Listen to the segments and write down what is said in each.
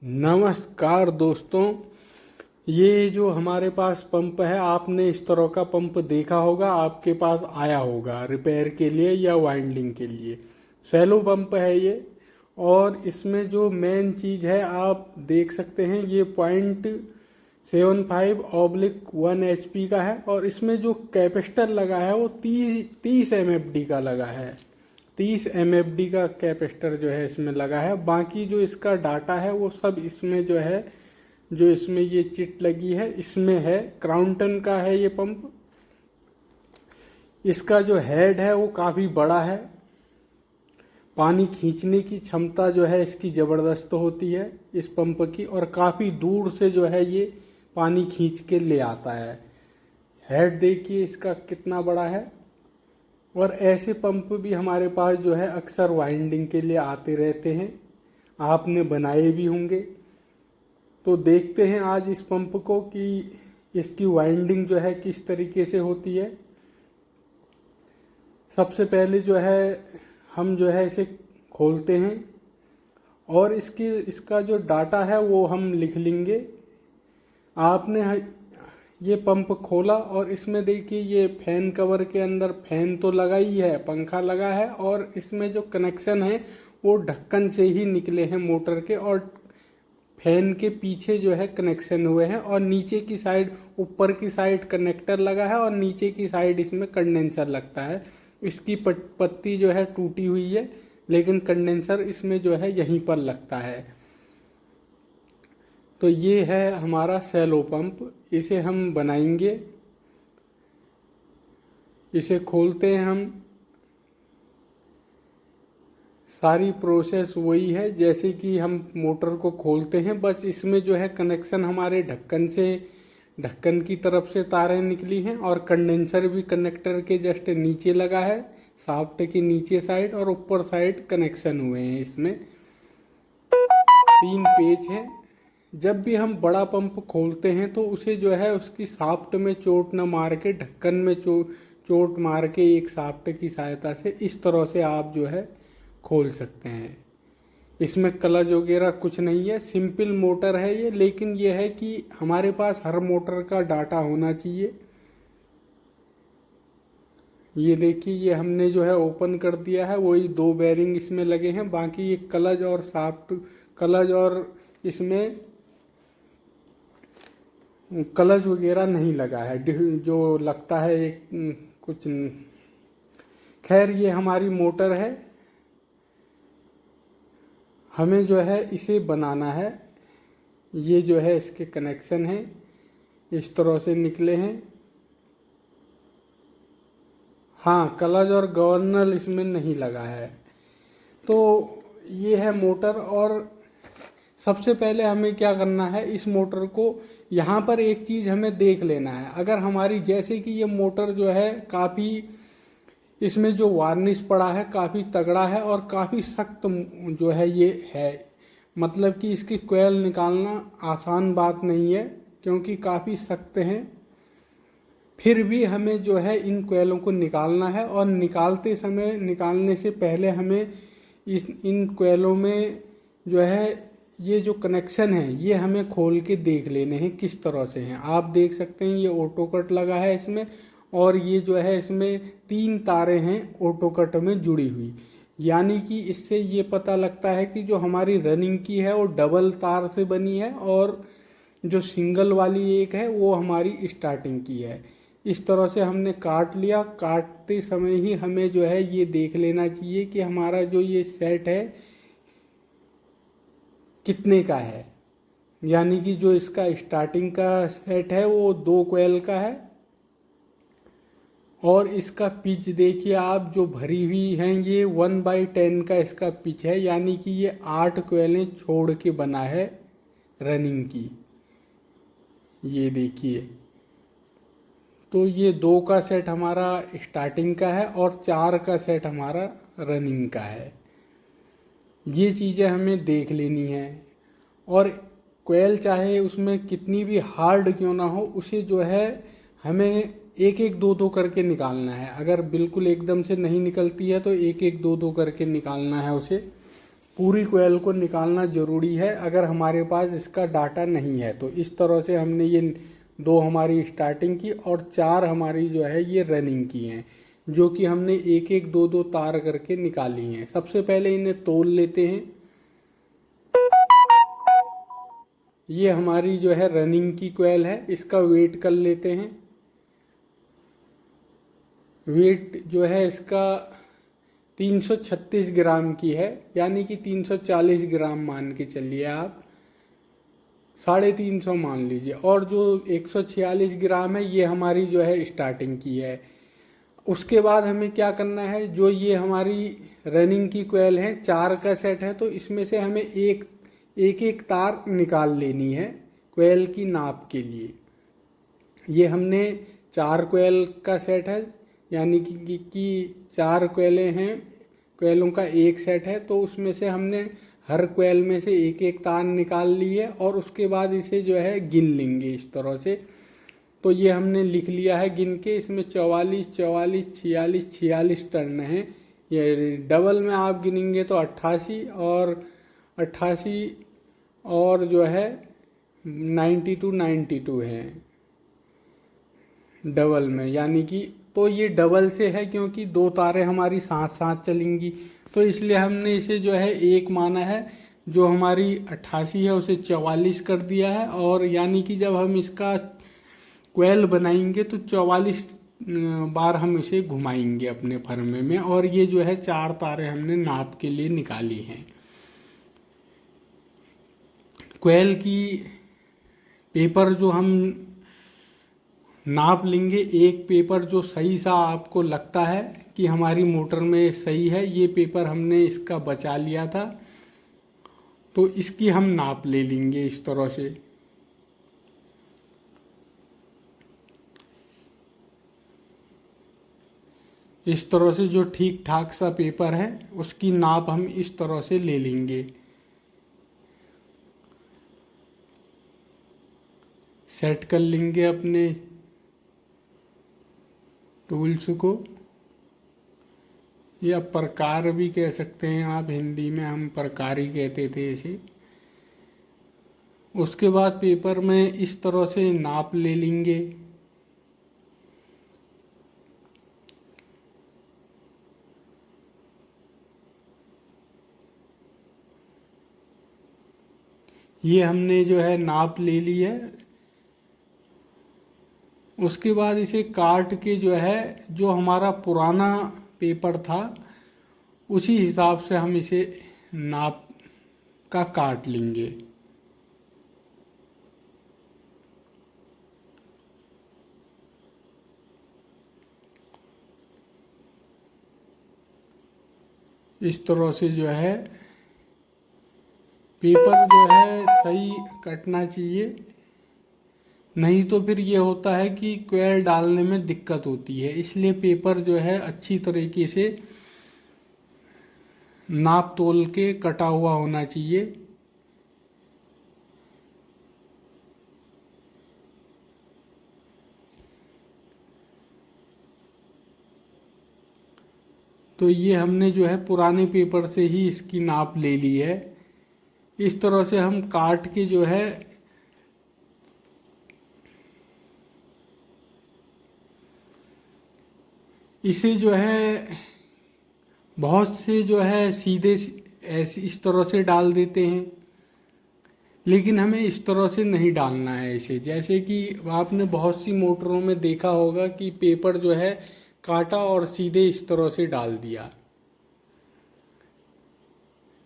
नमस्कार दोस्तों। ये जो हमारे पास पंप है, आपने इस तरह का पंप देखा होगा, आपके पास आया होगा रिपेयर के लिए या वाइंडिंग के लिए। सैलो पंप है ये। और इसमें जो मेन चीज़ है आप देख सकते हैं, ये 0.75/1 HP का है। और इसमें जो कैपेसिटर लगा है वो 30 MFD का लगा है। 30 MFD का कैपेसिटर जो है इसमें लगा है। बाकी जो इसका डाटा है वो सब इसमें जो है, जो इसमें ये चिट लगी है इसमें है। क्राउनटन का है ये पंप। इसका जो हेड है वो काफ़ी बड़ा है। पानी खींचने की क्षमता जो है इसकी ज़बरदस्त होती है इस पंप की, और काफ़ी दूर से जो है ये पानी खींच के ले आता है। हेड देखिए इसका कितना बड़ा है। और ऐसे पंप भी हमारे पास जो है अक्सर वाइंडिंग के लिए आते रहते हैं, आपने बनाए भी होंगे। तो देखते हैं आज इस पंप को कि इसकी वाइंडिंग जो है किस तरीके से होती है। सबसे पहले जो है हम जो है इसे खोलते हैं और इसका जो डाटा है वो हम लिख लेंगे। आपने ये पंप खोला और इसमें देखिए ये फैन कवर के अंदर फैन तो लगा ही है, पंखा लगा है, और इसमें जो कनेक्शन है वो ढक्कन से ही निकले हैं मोटर के, और फैन के पीछे जो है कनेक्शन हुए हैं। और नीचे की साइड, ऊपर की साइड कनेक्टर लगा है और नीचे की साइड इसमें कंडेंसर लगता है। इसकी पत्ती जो है टूटी हुई है, लेकिन कंडेंसर इसमें जो है यहीं पर लगता है। तो ये है हमारा सैलो पंप। इसे हम बनाएंगे। इसे खोलते हैं हम। सारी प्रोसेस वही है जैसे कि हम मोटर को खोलते हैं, बस इसमें जो है कनेक्शन हमारे ढक्कन से, ढक्कन की तरफ से तारें निकली हैं, और कंडेंसर भी कनेक्टर के जस्ट नीचे लगा है, शाफ्ट के नीचे साइड, और ऊपर साइड कनेक्शन हुए हैं। इसमें 3 पेच हैं। जब भी हम बड़ा पंप खोलते हैं तो उसे जो है उसकी शाफ्ट में चोट न मार के, ढक्कन में चोट मार के एक शाफ्ट की सहायता से इस तरह से आप जो है खोल सकते हैं। इसमें क्लच वगैरह कुछ नहीं है, सिंपल मोटर है ये। लेकिन ये है कि हमारे पास हर मोटर का डाटा होना चाहिए। ये देखिए ये हमने जो है ओपन कर दिया है, वही 2 बेरिंग इसमें लगे हैं। बाकी ये क्लच और शाफ्ट, क्लच और इसमें क्लच वगैरह नहीं लगा है, जो लगता है एक कुछ। खैर ये हमारी मोटर है, हमें जो है इसे बनाना है। ये जो है इसके कनेक्शन है, इस तरह से निकले हैं। हाँ, क्लच और गवर्नर इसमें नहीं लगा है। तो ये है मोटर। और सबसे पहले हमें क्या करना है, इस मोटर को यहाँ पर एक चीज़ हमें देख लेना है। अगर हमारी, जैसे कि ये मोटर जो है काफ़ी, इसमें जो वार्निश पड़ा है काफ़ी तगड़ा है और काफ़ी सख्त जो है ये है। मतलब कि इसकी कोयल निकालना आसान बात नहीं है, क्योंकि काफ़ी सख्त हैं। फिर भी हमें जो है इन कोयलों को निकालना है, और निकालते समय, निकालने से पहले हमें इन कोयलों में जो है ये जो कनेक्शन है ये हमें खोल के देख लेने हैं किस तरह से हैं। आप देख सकते हैं ये ऑटो कट लगा है इसमें, और ये जो है इसमें 3 तारें हैं ऑटो कट में जुड़ी हुई। यानी कि इससे ये पता लगता है कि जो हमारी रनिंग की है वो डबल तार से बनी है, और जो सिंगल वाली एक है वो हमारी स्टार्टिंग की है। इस तरह से हमने काट लिया। काटते समय ही हमें जो है ये देख लेना चाहिए कि हमारा जो ये सेट है कितने का है। यानी कि जो इसका स्टार्टिंग का सेट है वो 2 कोयल का है, और इसका पिच देखिए आप, जो भरी हुई हैं ये 1/10 का इसका पिच है। यानी कि ये 8 कोयलें छोड़ के बना है रनिंग की। ये देखिए, तो ये 2 का सेट हमारा स्टार्टिंग का है और 4 का सेट हमारा रनिंग का है। ये चीज़ें हमें देख लेनी है। और कोयल चाहे उसमें कितनी भी हार्ड क्यों ना हो, उसे जो है हमें 1-1, 2-2 करके निकालना है। अगर बिल्कुल एकदम से नहीं निकलती है तो 1-1, 2-2 करके निकालना है उसे। पूरी कोयल को निकालना ज़रूरी है अगर हमारे पास इसका डाटा नहीं है। तो इस तरह से हमने ये 2 हमारी स्टार्टिंग की और 4 हमारी जो है ये रनिंग की हैं, जो कि हमने एक एक 2 2 तार करके निकाली हैं। सबसे पहले इन्हें तोल लेते हैं। ये हमारी जो है रनिंग की कोयल है, इसका वेट कर लेते हैं। वेट जो है इसका 336 ग्राम की है, यानी कि 340 ग्राम मान के चलिए आप, 350 मान लीजिए। और जो 146 ग्राम है ये हमारी जो है स्टार्टिंग की है। उसके बाद हमें क्या करना है, जो ये हमारी रनिंग की कोयल है 4 का सेट है, तो इसमें से हमें एक एक तार निकाल लेनी है कोयल की नाप के लिए। ये हमने 4 कोयल का सेट है, यानी कि 4 कोयलें हैं, कोयलों का एक सेट है, तो उसमें से हमने हर कोयल में से एक एक तार निकाल ली है और उसके बाद इसे जो है गिन लेंगे इस तरह से। तो ये हमने लिख लिया है गिन के, इसमें 44 44 46 46 टर्न है। ये डबल में आप गिनेंगे तो 88 और 88 और जो है 92 है डबल में, यानी कि तो ये डबल से है क्योंकि 2 तारें हमारी साथ साथ चलेंगी, तो इसलिए हमने इसे जो है एक माना है। जो हमारी 88 है उसे 44 कर दिया है, और यानी कि जब हम इसका कोयल बनाएंगे तो 44 बार हम इसे घुमाएंगे अपने फरमे में। और ये जो है 4 तारें हमने नाप के लिए निकाली हैं। कोयल की पेपर जो हम नाप लेंगे, एक पेपर जो सही सा आपको लगता है कि हमारी मोटर में सही है, ये पेपर हमने इसका बचा लिया था, तो इसकी हम नाप ले लेंगे इस तरह से। इस तरह से जो ठीक ठाक सा पेपर है उसकी नाप हम इस तरह से ले लेंगे। सेट कर लेंगे अपने टूल्स को, या प्रकार भी कह सकते हैं आप, हिंदी में हम प्रकार ही कहते थे इसे। उसके बाद पेपर में इस तरह से नाप ले लेंगे। ये हमने जो है नाप ले ली है। उसके बाद इसे काट के जो है, जो हमारा पुराना पेपर था उसी हिसाब से हम इसे नाप का काट लेंगे। इस तरह से जो है पेपर जो है सही कटना चाहिए, नहीं तो फिर ये होता है कि कोयल डालने में दिक्कत होती है। इसलिए पेपर जो है अच्छी तरीके से नाप तोल के कटा हुआ होना चाहिए। तो ये हमने जो है पुराने पेपर से ही इसकी नाप ले ली है। इस तरह से हम काट के जो है इसे जो है बहुत से जो है सीधे ऐसे इस तरह से डाल देते हैं, लेकिन हमें इस तरह से नहीं डालना है इसे। जैसे कि आपने बहुत सी मोटरों में देखा होगा कि पेपर जो है काटा और सीधे इस तरह से डाल दिया,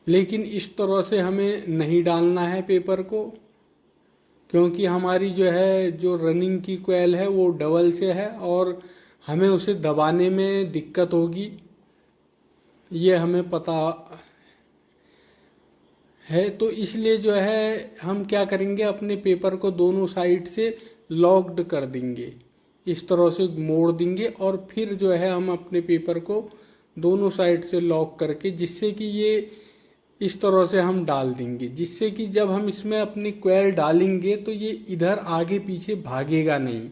लेकिन इस तरह से हमें नहीं डालना है पेपर को, क्योंकि हमारी जो है जो रनिंग की कोयल है वो डबल से है और हमें उसे दबाने में दिक्कत होगी, ये हमें पता है। तो इसलिए जो है हम क्या करेंगे, अपने पेपर को दोनों साइड से लॉक्ड कर देंगे, इस तरह से मोड़ देंगे और फिर जो है हम अपने पेपर को दोनों साइड से लॉक करके, जिससे कि ये इस तरह से हम डाल देंगे, जिससे कि जब हम इसमें अपनी कोयल डालेंगे तो ये इधर आगे पीछे भागेगा नहीं।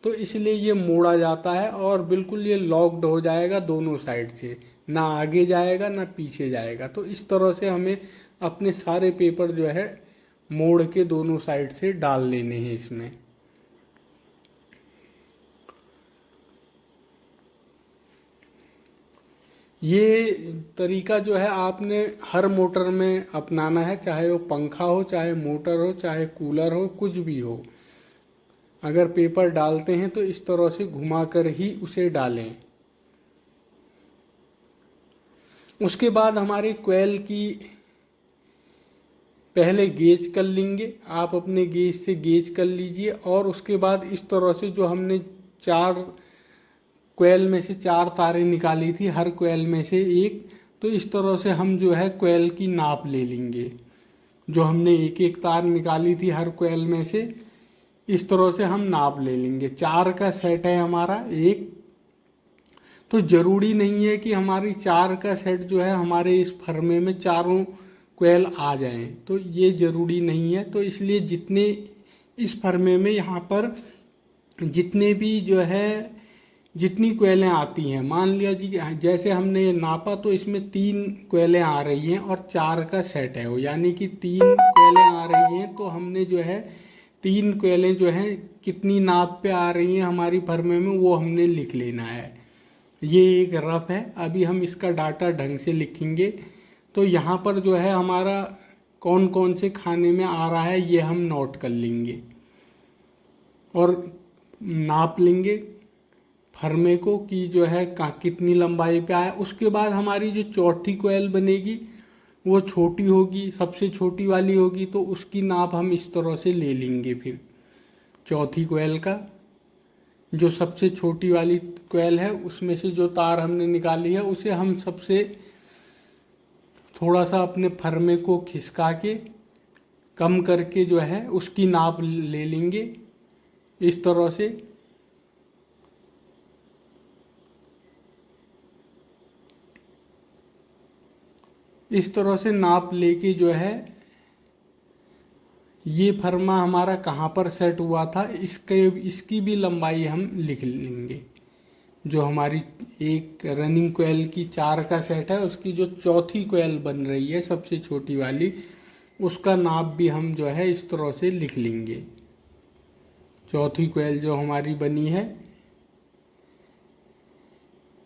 तो इसलिए ये मोड़ा जाता है और बिल्कुल ये लॉक्ड हो जाएगा दोनों साइड से, ना आगे जाएगा ना पीछे जाएगा। तो इस तरह से हमें अपने सारे पेपर जो है मोड़ के दोनों साइड से डाल लेने हैं इसमें। ये तरीका जो है आपने हर मोटर में अपनाना है, चाहे वो पंखा हो, चाहे मोटर हो, चाहे कूलर हो, कुछ भी हो। अगर पेपर डालते हैं तो इस तरह से घुमाकर ही उसे डालें। उसके बाद हमारे कोयल की पहले गेज कर लेंगे, आप अपने गेज से गेज कर लीजिए। और उसके बाद इस तरह से जो हमने चार कोयल में से चार तारें निकाली थी, हर कोयल में से एक, तो इस तरह से हम जो है कोयल की नाप ले लेंगे। जो हमने एक एक तार निकाली थी हर कोयल में से, इस तरह से हम नाप ले लेंगे। चार का सेट है हमारा एक, तो जरूरी नहीं है कि हमारी चार का सेट जो है हमारे इस फर्मे में चारों कोयल आ जाएं, तो ये जरूरी नहीं है। तो इसलिए जितने इस फर्मे में यहाँ पर जितने भी जो है जितनी कोयलें आती हैं, मान लिया जी जैसे हमने ये नापा तो इसमें 3 कोयलें आ रही हैं और 4 का सेट है वो, यानी कि 3 कोयलें आ रही हैं। तो हमने जो है 3 कोयलें जो हैं कितनी नाप पे आ रही हैं हमारी फर्मे में, वो हमने लिख लेना है। ये एक रफ है। अभी हम इसका डाटा ढंग से लिखेंगे। तो यहाँ पर जो है हमारा कौन कौन से खाने में आ रहा है ये हम नोट कर लेंगे और नाप लेंगे फर्मे को कि जो है कितनी लंबाई पे आया। उसके बाद हमारी जो चौथी कोयल बनेगी वो छोटी होगी, सबसे छोटी वाली होगी, तो उसकी नाप हम इस तरह से ले लेंगे। फिर चौथी कोयल का जो सबसे छोटी वाली कोयल है उसमें से जो तार हमने निकाली है उसे हम सबसे थोड़ा सा अपने फर्मे को खिसका के कम करके जो है उसकी नाप ले लेंगे इस तरह से। इस तरह से नाप लेके जो है ये फर्मा हमारा कहाँ पर सेट हुआ था इसकी भी लंबाई हम लिख लेंगे। जो हमारी एक रनिंग कोयल की 4 का सेट है उसकी जो चौथी कोयल बन रही है सबसे छोटी वाली, उसका नाप भी हम जो है इस तरह से लिख लेंगे। चौथी कोयल जो हमारी बनी है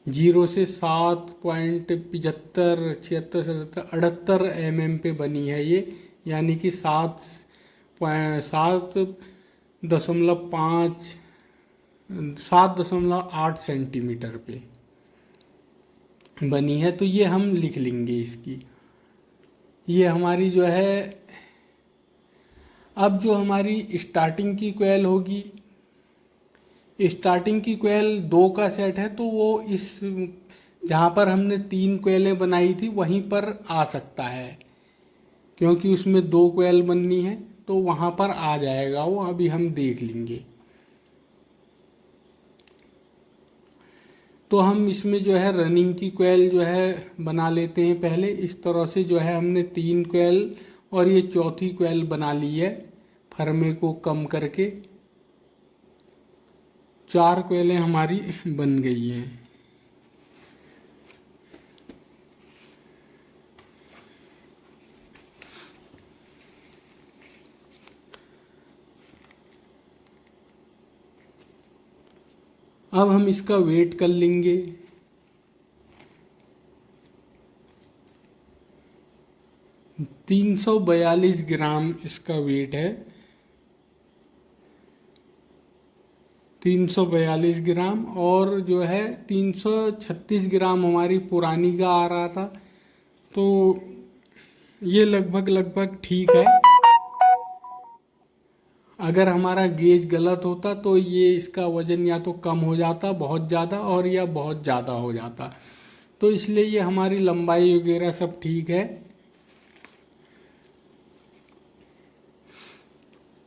0 से 7.75 76 77 mm पे बनी है ये, यानी कि 7.8 सेंटीमीटर पे बनी है। तो ये हम लिख लेंगे इसकी। ये हमारी जो है अब जो हमारी स्टार्टिंग की कोयल होगी, स्टार्टिंग की कोयल 2 का सेट है तो वो इस जहाँ पर हमने 3 कोयलें बनाई थी वहीं पर आ सकता है, क्योंकि उसमें 2 कोयल बननी है तो वहाँ पर आ जाएगा वो। अभी हम देख लेंगे। तो हम इसमें जो है रनिंग की कोयल जो है बना लेते हैं पहले। इस तरह से जो है हमने 3 कोयल और ये चौथी कोयल बना ली है फर्मे को कम करके। 4 कोयलें हमारी बन गई हैं। अब हम इसका वेट कर लेंगे। 342 ग्राम इसका वेट है। 342 ग्राम और जो है 336 ग्राम हमारी पुरानी का आ रहा था। तो ये लगभग लगभग ठीक है। अगर हमारा गेज गलत होता तो ये इसका वजन या तो कम हो जाता बहुत ज़्यादा और या बहुत ज़्यादा हो जाता। तो इसलिए ये हमारी लंबाई वगैरह सब ठीक है।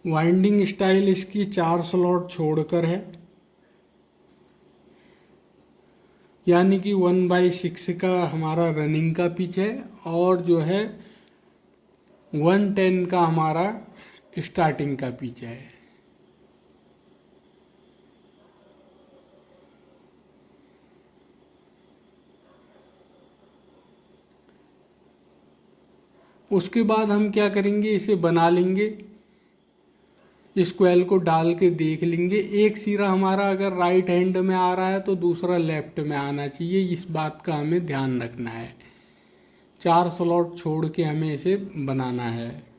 वाइंडिंग स्टाइल इसकी 4 स्लॉट छोड़कर है, यानी कि 1/6 का हमारा रनिंग का पिच है और जो है 110 का हमारा स्टार्टिंग का पिच है। उसके बाद हम क्या करेंगे, इसे बना लेंगे, इस कोयल को डाल के देख लेंगे। एक सिरा हमारा अगर राइट हैंड में आ रहा है तो दूसरा लेफ्ट में आना चाहिए, इस बात का हमें ध्यान रखना है। 4 स्लॉट छोड़ के हमें इसे बनाना है।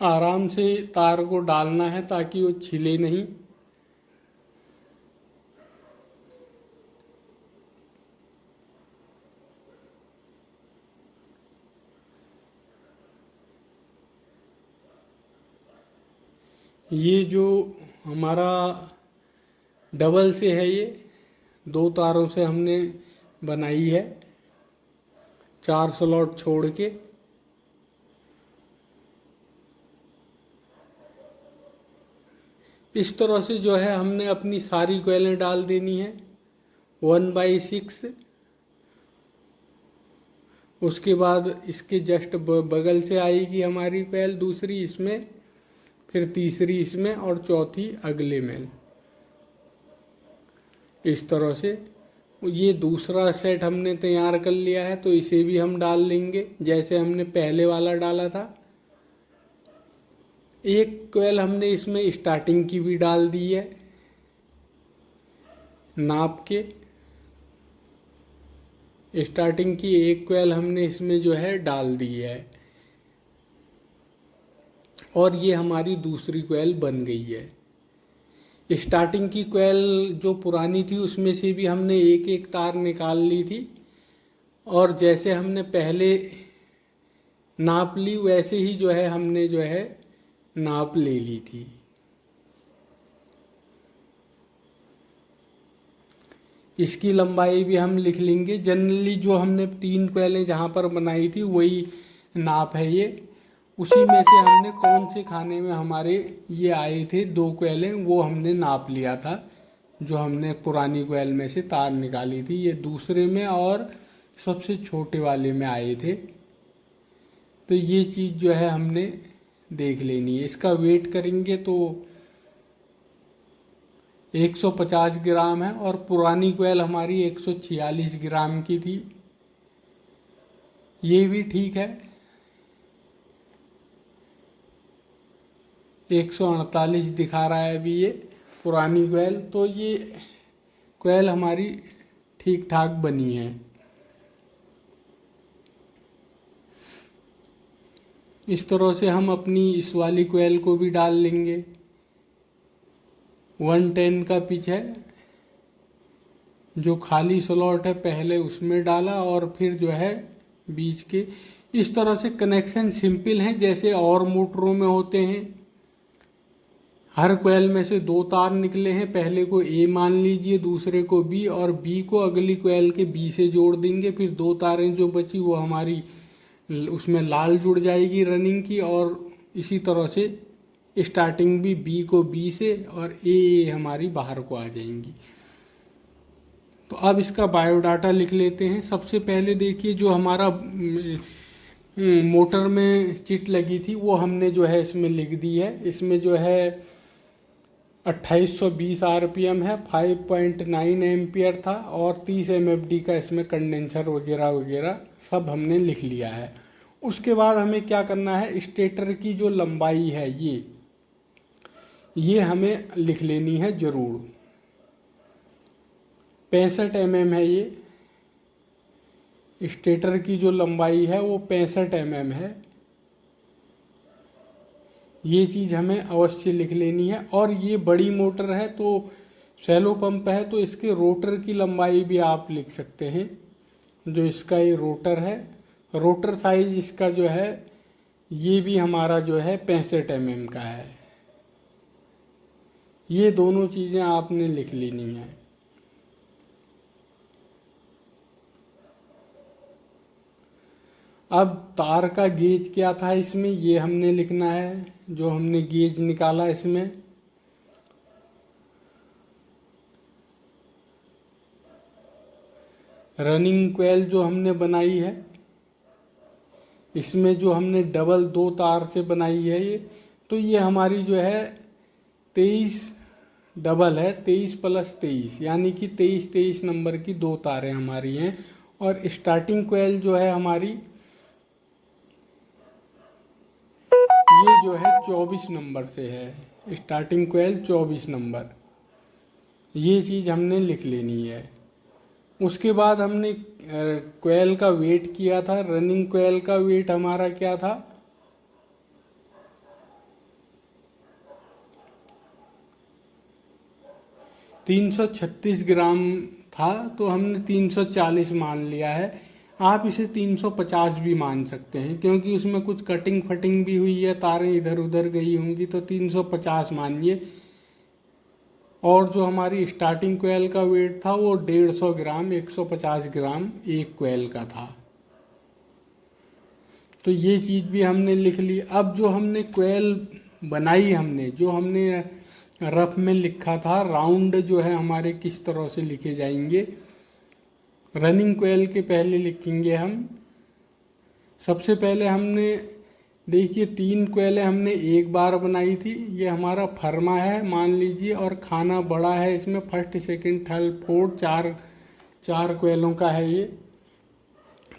आराम से तार को डालना है ताकि वो छिले नहीं। ये जो हमारा डबल से है, ये 2 तारों से हमने बनाई है, 4 स्लॉट छोड़ के। इस तरह से जो है हमने अपनी सारी कोयलें डाल देनी है 1/6। उसके बाद इसके जस्ट बगल से आएगी हमारी कोयल दूसरी इसमें, फिर तीसरी इसमें और चौथी अगले में। इस तरह से ये दूसरा सेट हमने तैयार कर लिया है, तो इसे भी हम डाल लेंगे जैसे हमने पहले वाला डाला था। एक कोयल हमने इसमें स्टार्टिंग की भी डाल दी है नाप के। स्टार्टिंग की एक कोयल हमने इसमें जो है डाल दी है, और ये हमारी दूसरी कोयल बन गई है। स्टार्टिंग की कोयल जो पुरानी थी उसमें से भी हमने एक एक तार निकाल ली थी, और जैसे हमने पहले नाप ली वैसे ही जो है हमने जो है नाप ले ली थी। इसकी लंबाई भी हम लिख लेंगे। जनरली जो हमने 3 कोयलें जहाँ पर बनाई थी वही नाप है ये। उसी में से हमने कौन से खाने में हमारे ये आए थे 2 कोयलें, वो हमने नाप लिया था। जो हमने पुरानी कोयल में से तार निकाली थी ये दूसरे में और सबसे छोटे वाले में आए थे। तो ये चीज़ जो है हमने देख लेनी है। इसका वेट करेंगे तो 150 ग्राम है, और पुरानी कोयल हमारी 146 ग्राम की थी। ये भी ठीक है। 148 दिखा रहा है अभी ये पुरानी कोयल, तो ये कोयल हमारी ठीक ठाक बनी है। इस तरह से हम अपनी इस वाली कोयल को भी डाल लेंगे। 110 का पिच है, जो खाली स्लॉट है पहले उसमें डाला और फिर जो है बीच के। इस तरह से कनेक्शन सिंपल हैं जैसे और मोटरों में होते हैं। हर कोयल में से 2 तार निकले हैं, पहले को ए मान लीजिए, दूसरे को बी, और बी को अगली कोयल के बी से जोड़ देंगे। फिर 2 तारें जो बची वो हमारी उसमें लाल जुड़ जाएगी रनिंग की, और इसी तरह से स्टार्टिंग भी बी को बी से और ए हमारी बाहर को आ जाएंगी। तो अब इसका बायोडाटा लिख लेते हैं। सबसे पहले देखिए जो हमारा मोटर में चिट लगी थी वो हमने जो है इसमें लिख दी है। इसमें जो है 2820 आरपीएम है, 5.9 एम्पियर था, और 30 एमएफडी का इसमें कंडेंसर वगैरह वगैरह सब हमने लिख लिया है। उसके बाद हमें क्या करना है, स्टेटर की जो लंबाई है ये हमें लिख लेनी है ज़रूर। 65 mm है ये। स्टेटर की जो लंबाई है वो 65 mm है। ये चीज़ हमें अवश्य लिख लेनी है। और ये बड़ी मोटर है तो सैलो पंप है, तो इसके रोटर की लंबाई भी आप लिख सकते हैं। जो इसका ये रोटर है, रोटर साइज इसका जो है ये भी हमारा जो है 65 mm का है। ये दोनों चीज़ें आपने लिख लेनी है। अब तार का गेज क्या था इसमें ये हमने लिखना है। जो हमने गेज निकाला इसमें, रनिंग कोयल जो हमने बनाई है इसमें जो हमने डबल 2 तार से बनाई है ये, तो ये हमारी जो है 23 डबल है, 23 + 23 यानी कि 23 नंबर की 2 तारें हमारी हैं। और स्टार्टिंग कोयल जो है हमारी ये जो है 24 नंबर से है। स्टार्टिंग कोयल 24 नंबर, ये चीज़ हमने लिख लेनी है। उसके बाद हमने कोयल का वेट किया था। रनिंग कोयल का वेट हमारा क्या था, 336 ग्राम था, तो हमने 340 मान लिया है। आप इसे 350 भी मान सकते हैं, क्योंकि उसमें कुछ कटिंग फटिंग भी हुई है, तारें इधर उधर गई होंगी, तो 350 मानिए। और जो हमारी स्टार्टिंग कोयल का वेट था वो 150 ग्राम, 150 ग्राम एक कोयल का था। तो ये चीज़ भी हमने लिख ली। अब जो हमने कोयल बनाई, हमने जो हमने रफ में लिखा था, राउंड जो है हमारे किस तरह से लिखे जाएंगे। रनिंग कोयल के पहले लिखेंगे हम। सबसे पहले हमने देखिए 3 कोयलें हमने एक बार बनाई थी। ये हमारा फर्मा है मान लीजिए, और खाना बड़ा है, इसमें फर्स्ट सेकंड थर्ड फोर्थ चार कोयलों का है ये।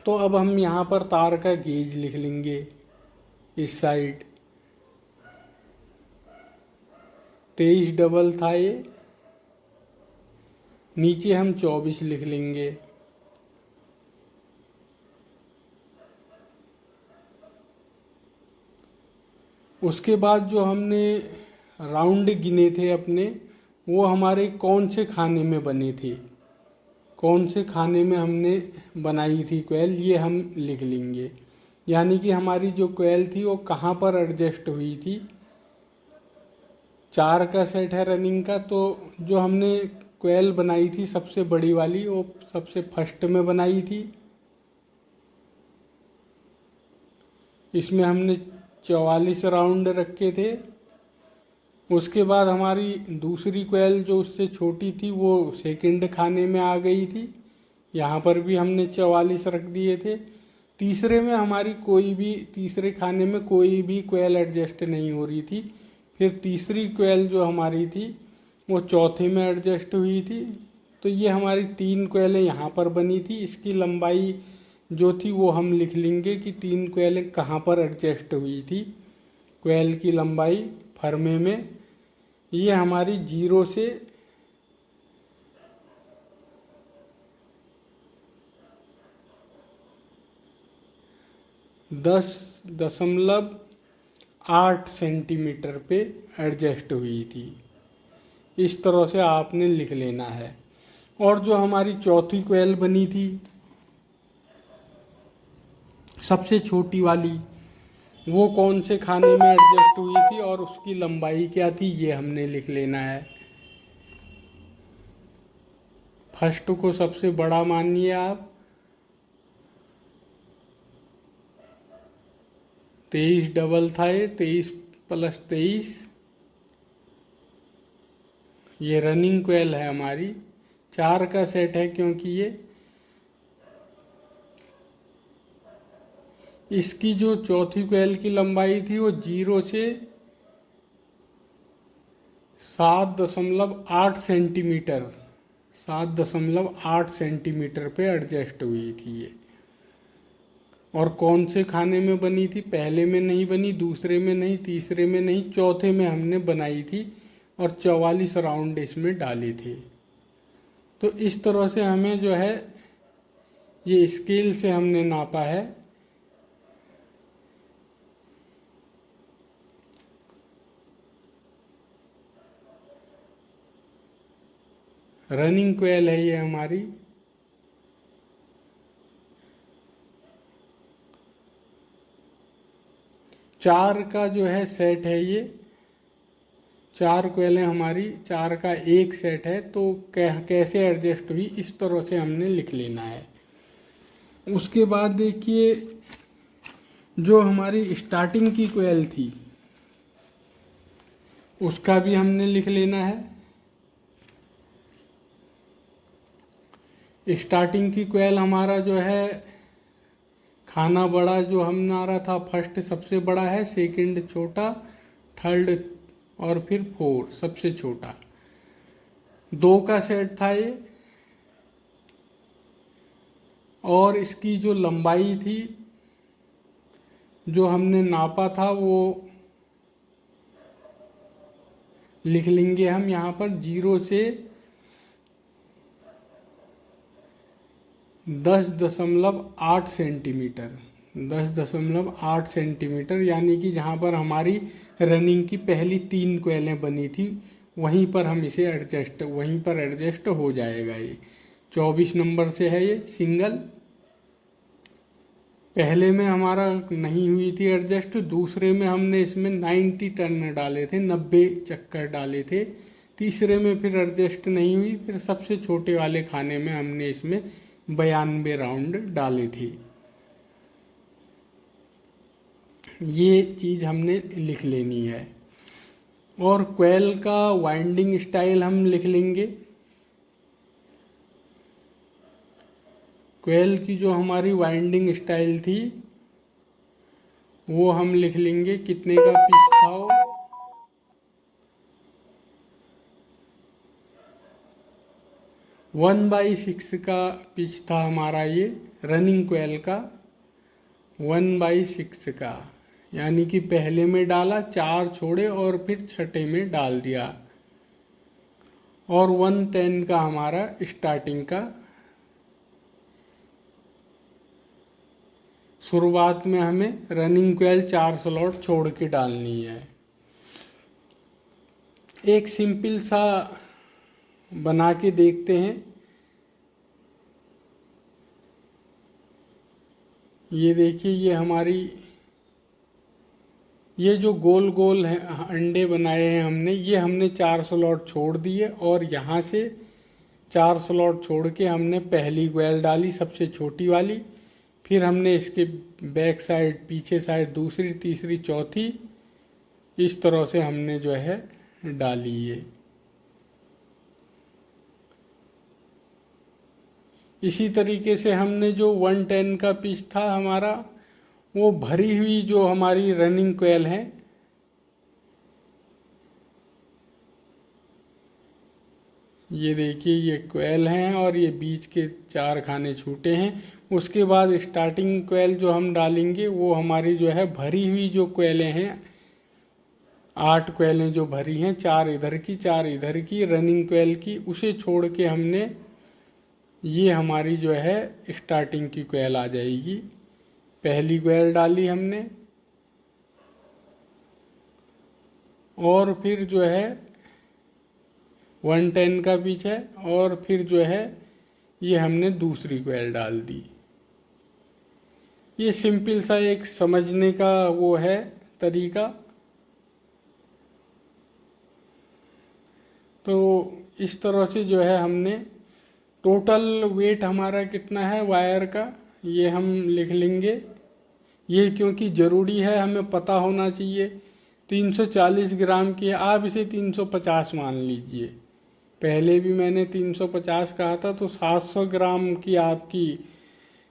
तो अब हम यहाँ पर तार का गेज लिख लेंगे। इस साइड 23 डबल था ये, नीचे हम 24 लिख लेंगे। उसके बाद जो हमने राउंड गिने थे अपने, वो हमारे कौन से खाने में बने थे, कौन से खाने में हमने बनाई थी कोयल, ये हम लिख लेंगे। यानी कि हमारी जो कोयल थी वो कहाँ पर एडजस्ट हुई थी। 4 का सेट है रनिंग का, तो जो हमने कोयल बनाई थी सबसे बड़ी वाली, वो सबसे फर्स्ट में बनाई थी। इसमें हमने 44 राउंड रखे थे। उसके बाद हमारी दूसरी कोयल जो उससे छोटी थी वो सेकंड खाने में आ गई थी, यहाँ पर भी हमने 44 रख दिए थे। तीसरे में हमारी तीसरे खाने में कोई भी कोयल एडजस्ट नहीं हो रही थी। फिर तीसरी कोयल जो हमारी थी वो चौथे में एडजस्ट हुई थी। तो ये हमारी 3 कोयलें यहाँ पर बनी थी। इसकी लंबाई जो थी वो हम लिख लेंगे कि 3 कोयलें कहाँ पर एडजस्ट हुई थी। कोयल की लंबाई फर्मे में ये हमारी 0 से 10.8 सेंटीमीटर पे एडजस्ट हुई थी। इस तरह से आपने लिख लेना है। और जो हमारी चौथी कोयल बनी थी सबसे छोटी वाली, वो कौन से खाने में एडजस्ट हुई थी और उसकी लंबाई क्या थी, ये हमने लिख लेना है। फर्स्ट को सबसे बड़ा मानिए आप, 23 डबल था ये, 23 + 23। ये रनिंग कोयल है हमारी, 4 का सेट है क्योंकि ये। इसकी जो चौथी कोयल की लंबाई थी वो 0 से 7.8 सेंटीमीटर, 7.8 सेंटीमीटर पे एडजस्ट हुई थी ये। और कौन से खाने में बनी थी, पहले में नहीं बनी, दूसरे में नहीं, तीसरे में नहीं, चौथे में हमने बनाई थी और 44 राउंड इसमें डाले थे। तो इस तरह से हमें जो है ये स्केल से हमने नापा है। रनिंग कोयल है ये हमारी। चार का जो है सेट है ये, 4 कोयलें हमारी, 4 का एक सेट है। तो कैसे एडजस्ट हुई, इस तरह से हमने लिख लेना है। उसके बाद देखिए जो हमारी स्टार्टिंग की कोयल थी उसका भी हमने लिख लेना है। स्टार्टिंग की कोयल हमारा जो है खाना बड़ा जो हमारा था, फर्स्ट सबसे बड़ा है, सेकंड छोटा, थर्ड और फिर फोर सबसे छोटा। 2 का सेट था ये। और इसकी जो लंबाई थी जो हमने नापा था वो लिख लेंगे हम यहाँ पर 0 से 10.8 सेंटीमीटर। 10.8 सेंटीमीटर, यानी कि जहाँ पर हमारी रनिंग की पहली 3 कोयलें बनी थी वहीं पर हम इसे वहीं पर एडजस्ट हो जाएगा। ये 24 नंबर से है ये सिंगल। पहले में हमारा नहीं हुई थी एडजस्ट, दूसरे में हमने इसमें 90 टर्न डाले थे, 90 चक्कर डाले थे। तीसरे में फिर एडजस्ट नहीं हुई, फिर सबसे छोटे वाले खाने में हमने इसमें 92 राउंड डाले थे। ये चीज़ हमने लिख लेनी है। और क्वेल का वाइंडिंग स्टाइल हम लिख लेंगे। क्वेल की जो हमारी वाइंडिंग स्टाइल थी वो हम लिख लेंगे, कितने का पीस था वो, 1/6 का पिच था हमारा ये रनिंग क्वेल का, 1/6 का। यानी कि पहले में डाला, 4 छोड़े और फिर छठे में डाल दिया। और 110 का हमारा स्टार्टिंग का। शुरुआत में हमें रनिंग क्वेल 4 स्लॉट छोड़ के डालनी है। एक सिंपल सा बना के देखते हैं। ये देखिए, ये हमारी ये जो गोल गोल है अंडे बनाए हैं हमने, ये हमने 4 स्लॉट छोड़ दिए और यहाँ से 4 स्लॉट छोड़ के हमने पहली क्वेल डाली सबसे छोटी वाली, फिर हमने इसके बैक साइड, पीछे साइड दूसरी, तीसरी, चौथी, इस तरह से हमने जो है डाली है। इसी तरीके से हमने जो 110 का पिच था हमारा, वो भरी हुई जो हमारी रनिंग क्वेल है, ये देखिए ये क्वेल हैं और ये बीच के 4 खाने छूटे हैं। उसके बाद स्टार्टिंग क्वेल जो हम डालेंगे वो हमारी जो है भरी हुई जो क्वेलें हैं, 8 क्वेलें जो भरी हैं, 4 इधर की 4 इधर की रनिंग क्वेल की, उसे छोड़ के हमने ये हमारी जो है स्टार्टिंग की क्वेल आ जाएगी। पहली क्वेल डाली हमने और फिर जो है 110 का पिच है और फिर जो है ये हमने दूसरी क्वेल डाल दी। ये सिंपल सा एक समझने का वो है तरीका। तो इस तरह से जो है हमने टोटल वेट हमारा कितना है वायर का, ये हम लिख लेंगे। ये क्योंकि ज़रूरी है, हमें पता होना चाहिए। 340 ग्राम की है, आप इसे 350 मान लीजिए। पहले भी मैंने 350 कहा था, तो 700 ग्राम की आपकी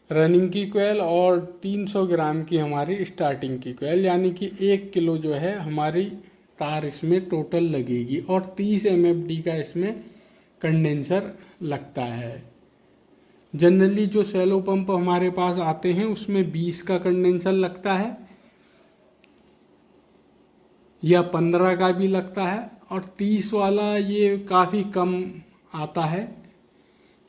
रनिंग की क्वेल और 300 ग्राम की हमारी स्टार्टिंग की क्वेल, यानी कि 1 किलो जो है हमारी तार इसमें टोटल लगेगी। और 30 MFD का इसमें कंडेंसर लगता है। जनरली जो सेलो पंप हमारे पास आते हैं उसमें 20 का कंडेंसर लगता है या 15 का भी लगता है, और 30 वाला ये काफ़ी कम आता है।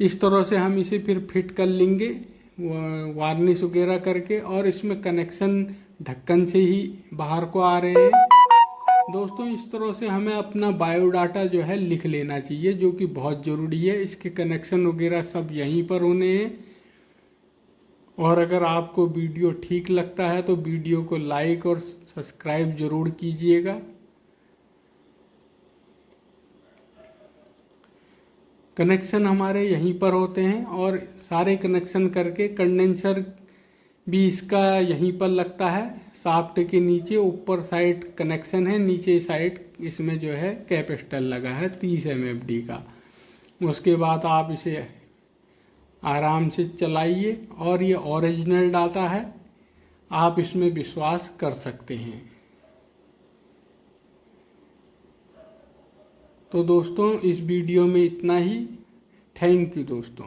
इस तरह से हम इसे फिर फिट कर लेंगे वार्निश वगैरह करके, और इसमें कनेक्शन ढक्कन से ही बाहर को आ रहे हैं। दोस्तों, इस तरह से हमें अपना बायोडाटा जो है लिख लेना चाहिए, जो कि बहुत ज़रूरी है। इसके कनेक्शन वगैरह सब यहीं पर होने हैं। और अगर आपको वीडियो ठीक लगता है तो वीडियो को लाइक और सब्सक्राइब ज़रूर कीजिएगा। कनेक्शन हमारे यहीं पर होते हैं और सारे कनेक्शन करके कंडेंसर भी इसका यहीं पर लगता है, शाफ्ट के नीचे। ऊपर साइड कनेक्शन है, नीचे साइड इसमें जो है कैपेसिटर लगा है 30 MFD का। उसके बाद आप इसे आराम से चलाइए। और ये ओरिजिनल डाटा है, आप इसमें विश्वास कर सकते हैं। तो दोस्तों इस वीडियो में इतना ही। थैंक यू दोस्तों।